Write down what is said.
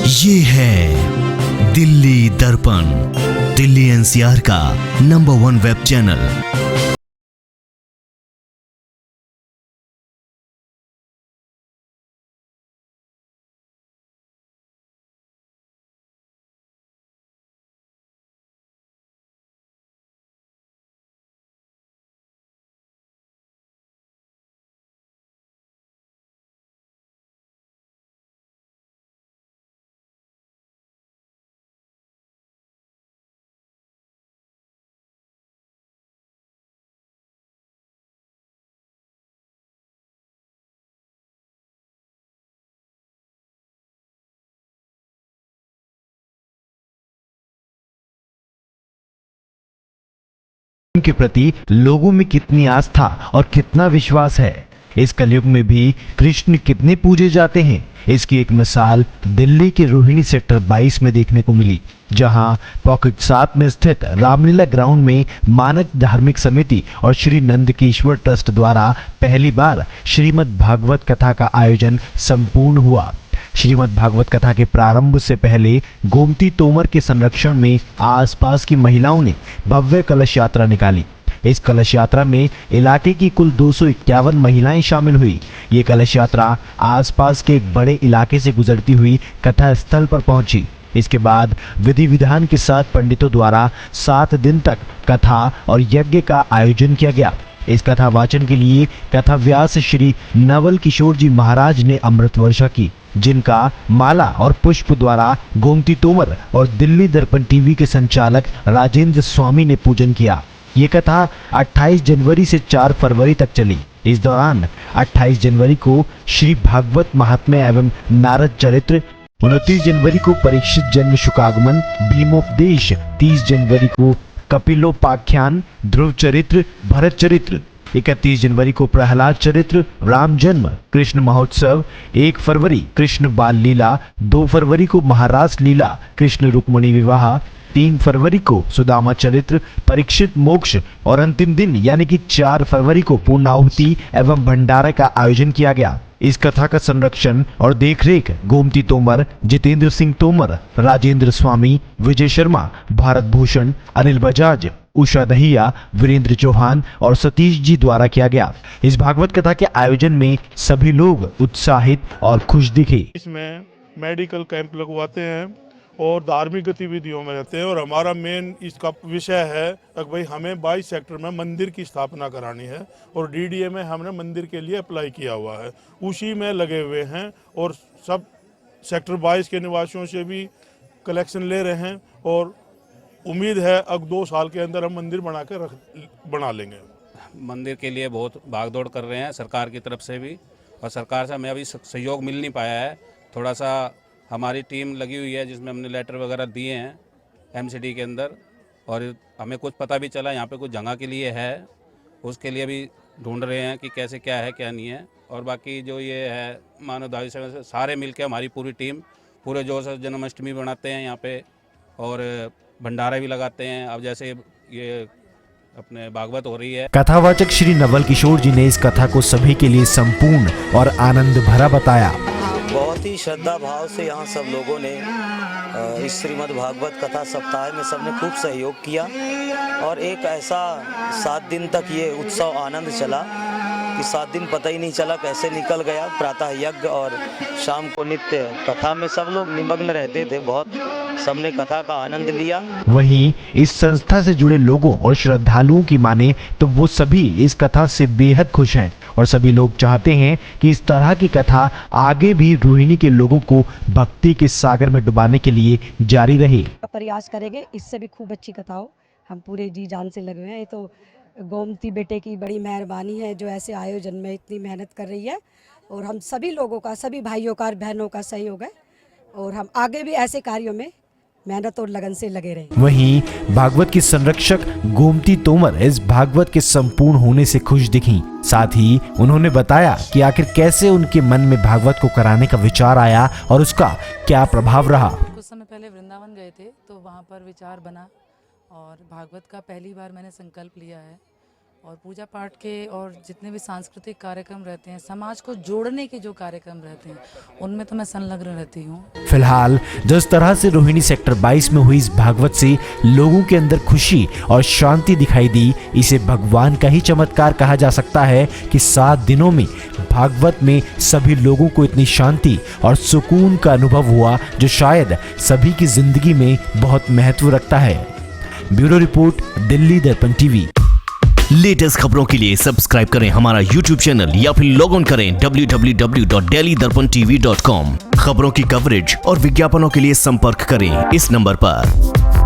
ये है दिल्ली दर्पण, दिल्ली एनसीआर का नंबर 1 वेब चैनल। के प्रति लोगों में कितनी आस्था और कितना विश्वास है। इस कलयुग में भी कृष्ण कितने पूजे जाते हैं, इसकी एक मिसाल दिल्ली के रोहिणी सेक्टर 22 में देखने को मिली, जहां पॉकेट 7 में स्थित रामलीला ग्राउंड में मानक धार्मिक समिति और श्री नंदकिश्वर ट्रस्ट द्वारा पहली बार श्रीमद् भागवत कथा का आयोजन संपूर्ण हुआ। श्रीमद् भागवत कथा के प्रारंभ से पहले गोमती तोमर के संरक्षण में आसपास की महिलाओं ने भव्य कलश यात्रा निकाली। इस कलश यात्रा में इलाके की कुल 251 महिलाएं शामिल हुई। ये कलश यात्रा आसपास के एक बड़े इलाके से गुजरती हुई कथा स्थल पर पहुंची। इसके बाद विधि विधान के साथ पंडितों द्वारा 7 दिन तक कथा और यज्ञ का आयोजन किया गया। इस कथा वाचन के लिए कथा व्यास श्री नवल किशोर जी महाराज ने अमृत वर्षा की, जिनका माला और पुष्प द्वारा गोमती तोमर और दिल्ली दर्पण टीवी के संचालक राजेंद्र स्वामी ने पूजन किया। ये कथा 28 जनवरी से 4 फरवरी तक चली। इस दौरान 28 जनवरी को श्री भागवत महात्म्य एवं नारद चरित्र, 29 जनवरी को परीक्षित जन्म शुकागमन, भीमोपदेश, 30 जनवरी को कपिलोपाख्यान, ध्रुव चरित्र, भरत चरित्र, 31 जनवरी को प्रहलाद चरित्र, राम जन्म, कृष्ण महोत्सव, 1 फरवरी कृष्ण बाल लीला, 2 फरवरी को महारास लीला, कृष्ण रुक्मणी विवाह, 3 फरवरी को सुदामा चरित्र, परीक्षित मोक्ष और अंतिम दिन यानी कि 4 फरवरी को पूर्णाहुति एवं भंडारा का आयोजन किया गया। इस कथा का संरक्षण और देखरेख गोमती तोमर, जितेंद्र सिंह तोमर, राजेंद्र स्वामी, विजय शर्मा, भारत भूषण, अनिल बजाज, उषा दहिया, वीरेंद्र चौहान और सतीश जी द्वारा किया गया। इस भागवत कथा के आयोजन में सभी लोग उत्साहित और खुश दिखे। इसमें मेडिकल कैंप लगवाते हैं और धार्मिक गतिविधियों में रहते हैं और हमारा मेन इसका विषय है कि भाई हमें 22 सेक्टर में मंदिर की स्थापना करानी है और डीडीए में हमने मंदिर के लिए अप्लाई किया हुआ है, उसी में लगे हुए हैं और सब सेक्टर 22 के निवासियों से भी कलेक्शन ले रहे हैं और उम्मीद है अब 2 साल के अंदर हम मंदिर बना लेंगे। मंदिर के लिए बहुत भागदौड़ कर रहे हैं सरकार की तरफ से भी, और सरकार से हमें अभी सहयोग मिल नहीं पाया है। थोड़ा सा हमारी टीम लगी हुई है जिसमें हमने लेटर वगैरह दिए हैं एमसीडी के अंदर, और हमें कुछ पता भी चला यहाँ पे कुछ जगह के लिए है, उसके लिए भी ढूंढ रहे हैं कि कैसे क्या है क्या नहीं है। और बाकी जो ये है मानवदारी से सारे मिलके हमारी पूरी टीम पूरे जोर से जन्माष्टमी बनाते हैं यहाँ पे और भंडारा भी लगाते हैं। अब जैसे ये अपने भागवत हो रही है। कथावाचक श्री नवल किशोर जी ने इस कथा को सभी के लिए संपूर्ण और आनंद भरा बताया। बहुत ही श्रद्धा भाव से यहाँ सब लोगों ने इस श्रीमद् भागवत कथा सप्ताह में सबने खूब सहयोग किया और एक ऐसा 7 दिन तक ये उत्सव आनंद चला कि 7 दिन पता ही नहीं चला कैसे निकल गया। प्रातः यज्ञ और शाम को नित्य कथा में सब लोग निमग्न रहते थे, बहुत सबने कथा का आनंद लिया। वहीं इस संस्था से जुड़े लोगों और श्रद्धालुओं की माने तो वो सभी इस कथा से बेहद खुश हैं और सभी लोग चाहते हैं कि इस तरह की कथा आगे भी रोहिणी के लोगों को भक्ति के सागर में डुबाने के लिए जारी रहे। प्रयास करेंगे, इससे भी खूब अच्छी कथा हो। हम पूरे जी जान से लगे हैं। ये तो गोमती बेटे की बड़ी मेहरबानी है जो ऐसे आयोजन में इतनी मेहनत कर रही है और हम सभी लोगों का, सभी भाइयों का, बहनों का सहयोग है और हम आगे भी ऐसे कार्यों में मेहनत और लगन से लगे रहे। वहीं भागवत की संरक्षक गोमती तोमर इस भागवत के संपूर्ण होने से खुश दिखीं। साथ ही उन्होंने बताया कि आखिर कैसे उनके मन में भागवत को कराने का विचार आया और उसका क्या प्रभाव रहा। कुछ समय पहले वृंदावन गए थे तो वहाँ पर विचार बना और भागवत का पहली बार मैंने संकल्प लिया है और पूजा पाठ के और जितने भी सांस्कृतिक कार्यक्रम रहते हैं, समाज को जोड़ने के जो कार्यक्रम रहते हैं, उनमें तो मैं संलग्न रहती हूँ। फिलहाल जिस तरह से रोहिणी सेक्टर 22 में हुई इस भागवत से लोगों के अंदर खुशी और शांति दिखाई दी, इसे भगवान का ही चमत्कार कहा जा सकता है कि 7 दिनों में भागवत में सभी लोगों को इतनी शांति और सुकून का अनुभव हुआ जो शायद सभी की जिंदगी में बहुत महत्व रखता है। ब्यूरो रिपोर्ट, दिल्ली दर्पण टीवी। लेटेस्ट खबरों के लिए सब्सक्राइब करें हमारा YouTube चैनल या फिर लॉग ऑन करें www.delhidarpantv.com। खबरों की कवरेज और विज्ञापनों के लिए संपर्क करें इस नंबर पर।